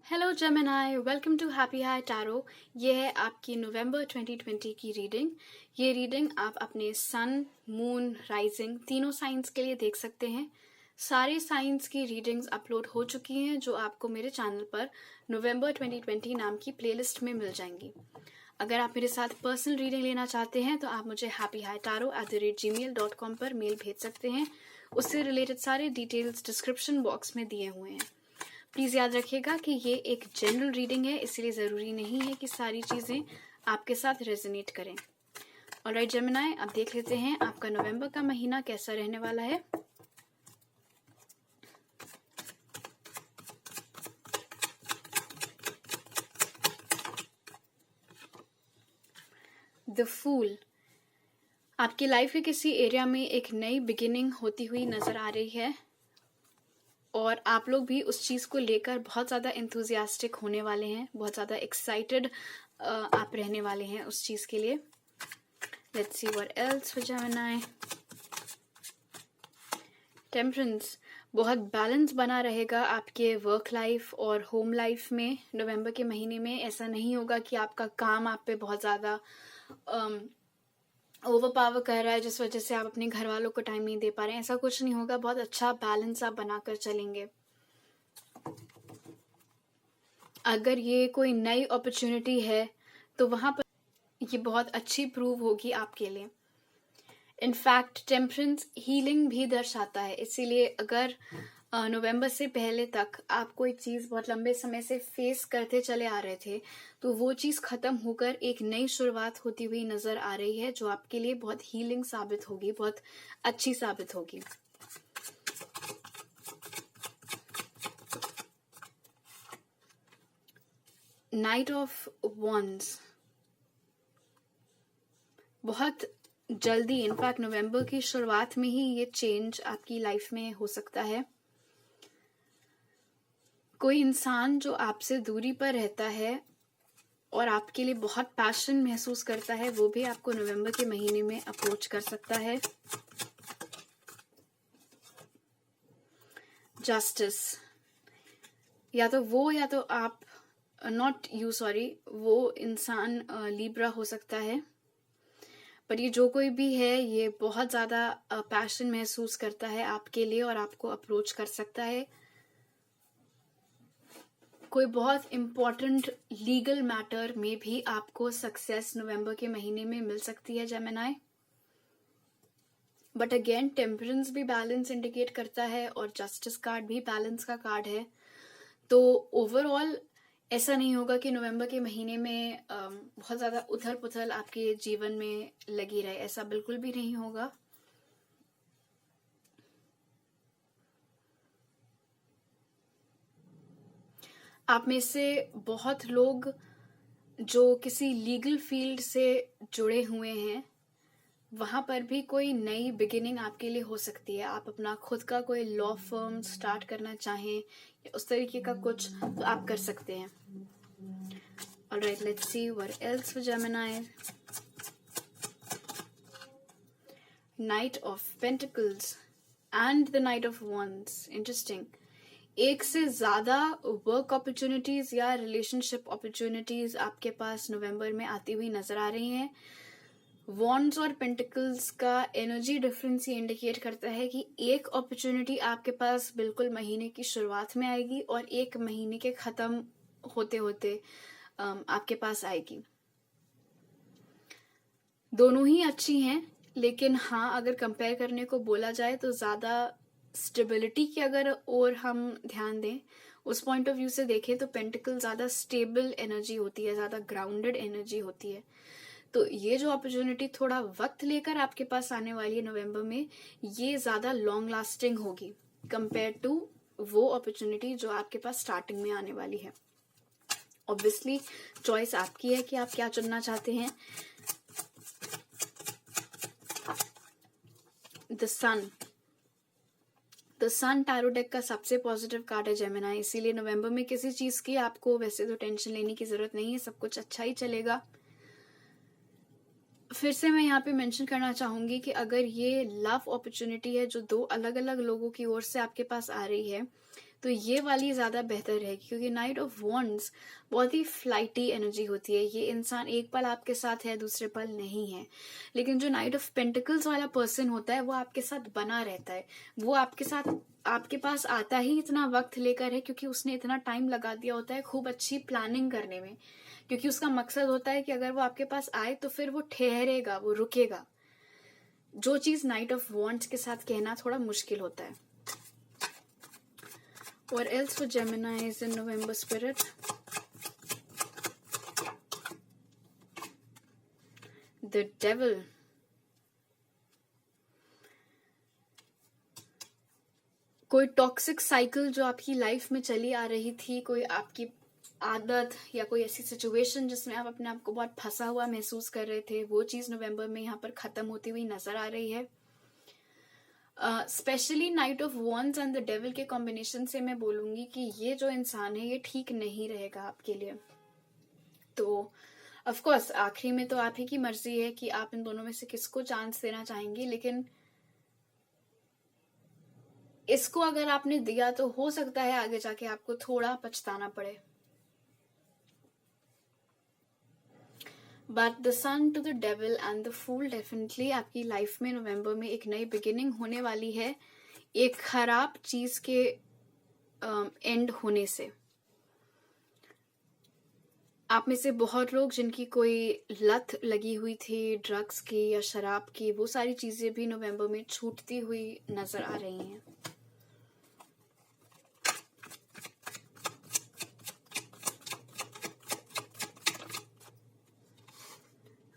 Hello Gemini, welcome to happy high tarot. ये है आपकी नवंबर 2020 की रीडिंग। ये रीडिंग आप अपने सन, मून, राइजिंग तीनों साइंस के लिए देख सकते हैं। सारे साइंस की रीडिंग्स अपलोड हो चुकी हैं जो आपको मेरे चैनल पर नवंबर 2020 नाम की प्लेलिस्ट में मिल जाएंगी। अगर आप मेरे साथ पर्सनल रीडिंग लेना चाहते हैं तो आप मुझे happyhightaro@gmail.com पर मेल भेज सकते हैं। उससे रिलेटेड सारे डिटेल्स डिस्क्रिप्शन बॉक्स में दिए हुए हैं। प्लीज याद रखिएगा कि ये एक जनरल रीडिंग है, इसलिए जरूरी नहीं है कि सारी चीजें आपके साथ रेजोनेट करें। ऑलराइट जेमिनी, अब देख लेते हैं आपका नवंबर का महीना कैसा रहने वाला है। द फूल आपकी लाइफ के किसी एरिया में एक नई बिगिनिंग होती हुई नजर आ रही है और आप लोग भी उस चीज को लेकर बहुत ज्यादा इंथुजियास्टिक होने वाले हैं, बहुत ज्यादा एक्साइटेड आप रहने वाले हैं उस चीज के लिए। Let's see what else for Gemini. Temperance, बहुत बैलेंस बना रहेगा आपके वर्क लाइफ और होम लाइफ में। नवंबर के महीने में ऐसा नहीं होगा कि आपका काम आप पे बहुत ज्यादा ओवर पावर कर रहा है जिस वजह से आप अपने घर वालों को टाइम नहीं दे पा रहे हैं। ऐसा कुछ नहीं होगा, बहुत अच्छा बैलेंस आप बनाकर चलेंगे। अगर ये कोई नई अपॉर्चुनिटी है तो वहां पर ये बहुत अच्छी प्रूव होगी आपके लिए। इनफैक्ट टेम्परेंस हीलिंग भी दर्शाता है, इसीलिए अगर नवंबर से पहले तक आप कोई चीज बहुत लंबे समय से फेस करते चले आ रहे थे तो वो चीज खत्म होकर एक नई शुरुआत होती हुई नजर आ रही है जो आपके लिए बहुत हीलिंग साबित होगी, बहुत अच्छी साबित होगी। नाइट ऑफ वॉन्ड्स, बहुत जल्दी, इनफैक्ट नवंबर की शुरुआत में ही ये चेंज आपकी लाइफ में हो सकता है। कोई इंसान जो आपसे दूरी पर रहता है और आपके लिए बहुत पैशन महसूस करता है वो भी आपको नवंबर के महीने में अप्रोच कर सकता है। जस्टिस, या तो आप नॉट यू सॉरी वो इंसान लिब्रा हो सकता है, पर ये जो कोई भी है ये बहुत ज्यादा पैशन महसूस करता है आपके लिए और आपको अप्रोच कर सकता है। कोई बहुत इम्पोर्टेंट लीगल मैटर में भी आपको सक्सेस नवंबर के महीने में मिल सकती है जेमिनी। बट अगेन टेम्परेंस भी बैलेंस इंडिकेट करता है और जस्टिस कार्ड भी बैलेंस का कार्ड है। तो ओवरऑल ऐसा नहीं होगा कि नवंबर के महीने में बहुत ज्यादा उथल पुथल आपके जीवन में लगी रहे, ऐसा बिल्कुल भी नहीं होगा। आप में से बहुत लोग जो किसी लीगल फील्ड से जुड़े हुए हैं वहां पर भी कोई नई बिगिनिंग आपके लिए हो सकती है। आप अपना खुद का कोई लॉ फर्म स्टार्ट करना चाहें या उस तरीके का कुछ तो आप कर सकते हैं। Alright, let's see what else for Gemini. Night of pentacles and the night of wands, interesting. एक से ज्यादा वर्क अपॉर्चुनिटीज या रिलेशनशिप अपॉर्चुनिटीज आपके पास नवंबर में आती हुई नजर आ रही हैं। वॉन्ड्स और पेंटिकल्स का एनर्जी डिफरेंस ये इंडिकेट करता है कि एक अपॉर्चुनिटी आपके पास बिल्कुल महीने की शुरुआत में आएगी और एक महीने के खत्म होते होते आपके पास आएगी। दोनों ही अच्छी हैं, लेकिन हाँ अगर कंपेयर करने को बोला जाए तो ज्यादा स्टेबिलिटी की अगर और हम ध्यान दें, उस पॉइंट ऑफ व्यू से देखें तो पेंटिकल ज्यादा स्टेबल एनर्जी होती है, ज्यादा ग्राउंडेड एनर्जी होती है। तो ये जो अपॉर्चुनिटी थोड़ा वक्त लेकर आपके पास आने वाली है नवंबर में, ये ज्यादा लॉन्ग लास्टिंग होगी कंपेयर टू वो अपॉर्चुनिटी जो आपके पास स्टार्टिंग में आने वाली है। ऑब्वियसली चॉइस आपकी है कि आप क्या चुनना चाहते हैं। द सन टैरो डेक का सबसे पॉजिटिव कार्ड है जेमिनी, इसीलिए नवंबर में किसी चीज की आपको वैसे तो टेंशन लेने की जरूरत नहीं है, सब कुछ अच्छा ही चलेगा। फिर से मैं यहाँ पे मेंशन करना चाहूंगी कि अगर ये लव अपॉर्चुनिटी है जो दो अलग अलग लोगों की ओर से आपके पास आ रही है तो ये वाली ज्यादा बेहतर रहेगी, क्योंकि नाइट ऑफ वॉन्ड्स बहुत ही फ्लाइटी एनर्जी होती है। ये इंसान एक पल आपके साथ है, दूसरे पल नहीं है। लेकिन जो नाइट ऑफ पेंटिकल्स वाला पर्सन होता है वो आपके साथ बना रहता है। वो आपके साथ आपके पास आता ही इतना वक्त लेकर है, क्योंकि उसने इतना टाइम लगा दिया होता है खूब अच्छी प्लानिंग करने में, क्योंकि उसका मकसद होता है कि अगर वो आपके पास आए तो फिर वो ठहरेगा, वो रुकेगा। जो चीज नाइट ऑफ वॉन्ड्स के साथ कहना थोड़ा मुश्किल होता है। What else for Geminis in November, Spirit? The Devil. कोई टॉक्सिक साइकिल जो आपकी लाइफ में चली आ रही थी, कोई आपकी आदत या कोई ऐसी सिचुएशन जिसमें आप अपने आप को बहुत फंसा हुआ महसूस कर रहे थे, वो चीज नवंबर में यहाँ पर खत्म होती हुई नजर आ रही है। Specially night of wands and the devil के कॉम्बिनेशन से मैं बोलूंगी कि ये जो इंसान है ये ठीक नहीं रहेगा आपके लिए। तो ऑफ कोर्स आखिरी में तो आप ही की मर्जी है कि आप इन दोनों में से किसको चांस देना चाहेंगे, लेकिन इसको अगर आपने दिया तो हो सकता है आगे जाके आपको थोड़ा पछताना पड़े। But the sun to the devil and the fool, definitely आपकी लाइफ में नवंबर में एक नई बिगिनिंग होने वाली है, एक खराब चीज के एंड होने से। आप में से बहुत लोग जिनकी कोई लत लगी हुई थी ड्रग्स की या शराब की, वो सारी चीजें भी नवंबर में छूटती हुई नजर आ रही हैं।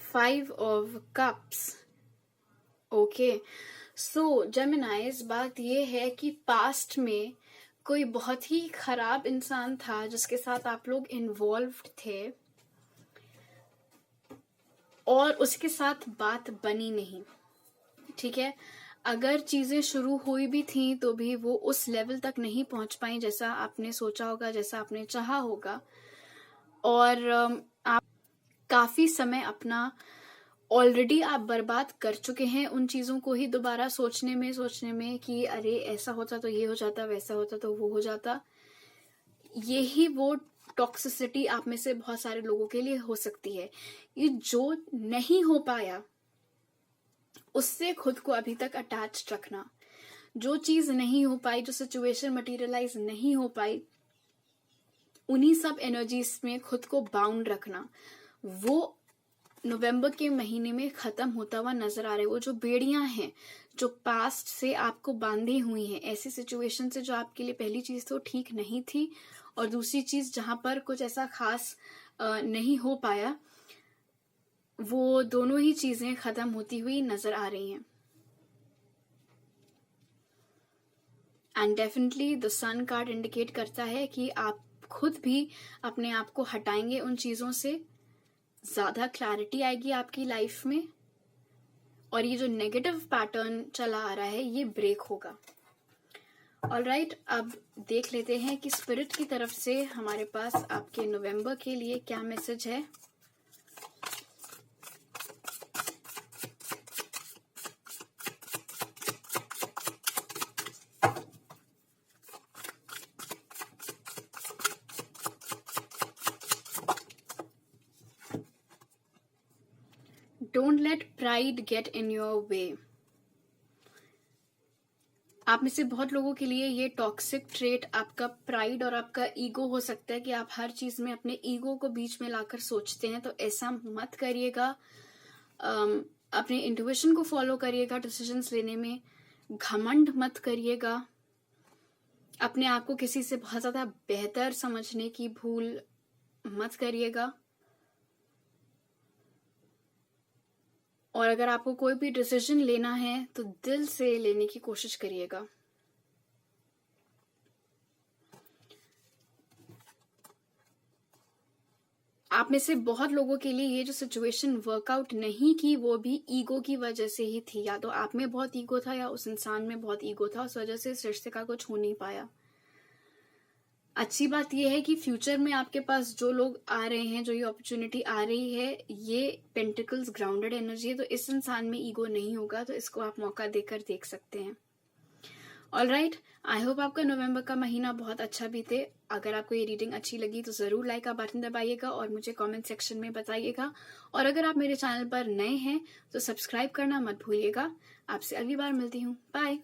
Five of cups. ओके, सो जेमिनाइज, बात ये है कि पास्ट में कोई बहुत ही खराब इंसान था जिसके साथ आप लोग इन्वॉल्व्ड थे और उसके साथ बात बनी नहीं। ठीक है, अगर चीजें शुरू हुई भी थी तो भी वो उस लेवल तक नहीं पहुंच पाई जैसा आपने सोचा होगा, जैसा आपने चाहा होगा। और आप काफी समय अपना ऑलरेडी आप बर्बाद कर चुके हैं उन चीजों को ही दोबारा सोचने में कि अरे ऐसा होता तो ये हो जाता, वैसा होता तो वो हो जाता। यही वो टॉक्सिसिटी आप में से बहुत सारे लोगों के लिए हो सकती है। ये जो नहीं हो पाया उससे खुद को अभी तक अटैच्ड रखना, जो चीज नहीं हो पाई, जो सिचुएशन मटेरियलाइज नहीं हो पाई, उन्हीं सब एनर्जीज में खुद को बाउंड रखना, वो नवंबर के महीने में खत्म होता हुआ नजर आ रहा है। वो जो बेड़ियां हैं जो पास्ट से आपको बांधी हुई हैं, ऐसी सिचुएशन से जो आपके लिए पहली चीज तो ठीक नहीं थी और दूसरी चीज जहां पर कुछ ऐसा खास नहीं हो पाया, वो दोनों ही चीजें खत्म होती हुई नजर आ रही हैं। And definitely the sun card indicate करता है कि आप खुद भी अपने आप को हटाएंगे उन चीजों से, ज्यादा क्लैरिटी आएगी आपकी लाइफ में और ये जो नेगेटिव पैटर्न चला आ रहा है ये ब्रेक होगा। ऑलराइट, अब देख लेते हैं कि स्पिरिट की तरफ से हमारे पास आपके नवंबर के लिए क्या मैसेज है। Don't let pride get in your way. आप में से बहुत लोगों के लिए ये टॉक्सिक ट्रेट आपका प्राइड और आपका ईगो हो सकता है कि आप हर चीज में अपने ईगो को बीच में लाकर सोचते हैं, तो ऐसा मत करिएगा। अपने इंट्यूशन को फॉलो करिएगा, डिसीजंस लेने में घमंड मत करिएगा, अपने आप को किसी से बहुत ज्यादा बेहतर समझने की भूल मत करिएगा। और अगर आपको कोई भी डिसीजन लेना है तो दिल से लेने की कोशिश करिएगा। आप में से बहुत लोगों के लिए ये जो सिचुएशन वर्कआउट नहीं की वो भी ईगो की वजह से ही थी। या तो आप में बहुत ईगो था या उस इंसान में बहुत ईगो था, उस वजह से इस रिश्ते का कुछ हो नहीं पाया। अच्छी बात यह है कि फ्यूचर में आपके पास जो लोग आ रहे हैं, जो ये अपॉर्चुनिटी आ रही है, ये पेंटिकल्स ग्राउंडेड एनर्जी है, तो इस इंसान में ईगो नहीं होगा, तो इसको आप मौका देकर देख सकते हैं। ऑलराइट, आई होप आपका नवंबर का महीना बहुत अच्छा बीते। अगर आपको ये रीडिंग अच्छी लगी तो जरूर लाइक का बटन दबाइएगा और मुझे कमेंट सेक्शन में बताइएगा। और अगर आप मेरे चैनल पर नए हैं तो सब्सक्राइब करना मत भूलिएगा। आपसे अगली बार मिलती हूँ। बाय।